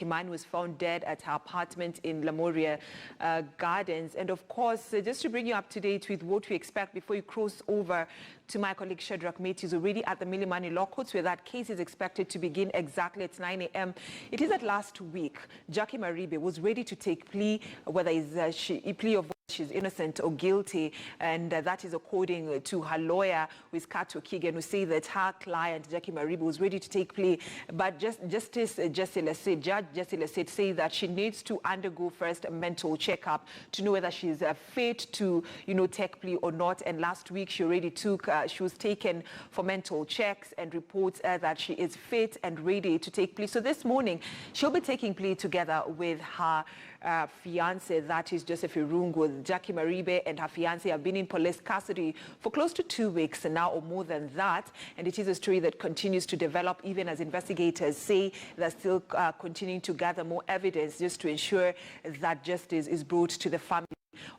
Kimani was found dead at her apartment in Lamoria Gardens. And of course, just to bring you up to date with what we expect before you cross over to my colleague Jacque Maribe, who's already at the Milimani Law Courts, where that case is expected to begin exactly at 9 a.m. It is that last week, Jacque Maribe was ready to take plea, whether it's a plea of she's innocent or guilty, and that is according to her lawyer, who is Kato Kigen, who say that her client, Jacque Maribe, was ready to take plea. But Justice Jesse Lesset, Judge Jesse Lesset, say that she needs to undergo first a mental checkup to know whether she's fit to, take plea or not. And last week she already she was taken for mental checks and reports that she is fit and ready to take plea. So this morning she'll be taking plea together with her fiancé, that is Joseph Irungu. Jacque Maribe and her fiancé have been in police custody for close to 2 weeks now, or more than that. And it is a story that continues to develop, even as investigators say they're still continuing to gather more evidence just to ensure that justice is brought to the family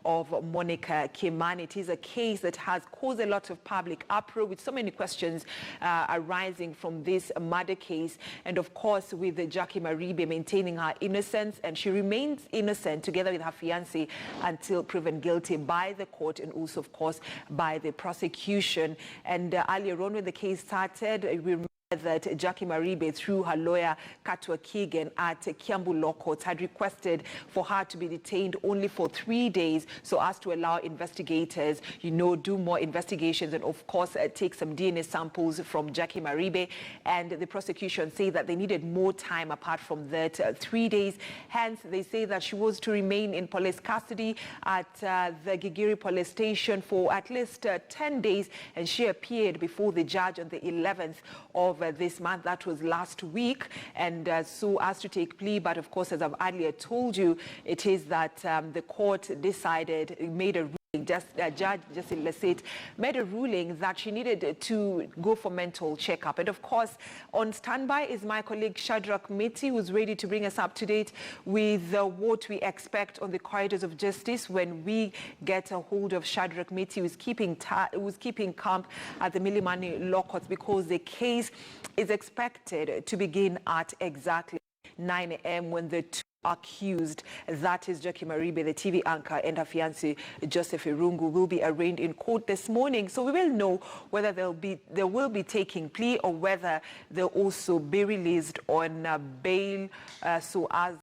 of Monica Kimani. It is a case that has caused a lot of public uproar, with so many questions arising from this murder case. And of course, with Jacque Maribe maintaining her innocence, and she remains innocent together with her fiancé until proven guilty by the court, and also, of course, by the prosecution. And earlier on, when the case started, we remember that Jacque Maribe, through her lawyer Kato Kigen at Kiambu Law Courts, had requested for her to be detained only for 3 days, so as to allow investigators, do more investigations and, of course, take some DNA samples from Jacque Maribe. And the prosecution say that they needed more time apart from that 3 days. Hence, they say that she was to remain in police custody at the Gigiri police station for at least 10 days, and she appeared before the judge on the 11th of this month. That was last week, and so as to take plea. But of course, as I've earlier told you, it is that the court made a ruling. Judge Jesse Lesset made a ruling that she needed to go for mental checkup. And of course, on standby is my colleague Jacque Maribe, who's ready to bring us up to date with what we expect on the corridors of justice when we get a hold of Jacque Maribe, who's keeping camp at the Milimani Law Courts, because the case is expected to begin at exactly 9 a.m. when the two accused, that is Jacque Maribe, the TV anchor, and her fiancé Joseph Irungu, will be arraigned in court this morning. So we will know whether they will be taking plea, or whether they'll also be released on bail, so as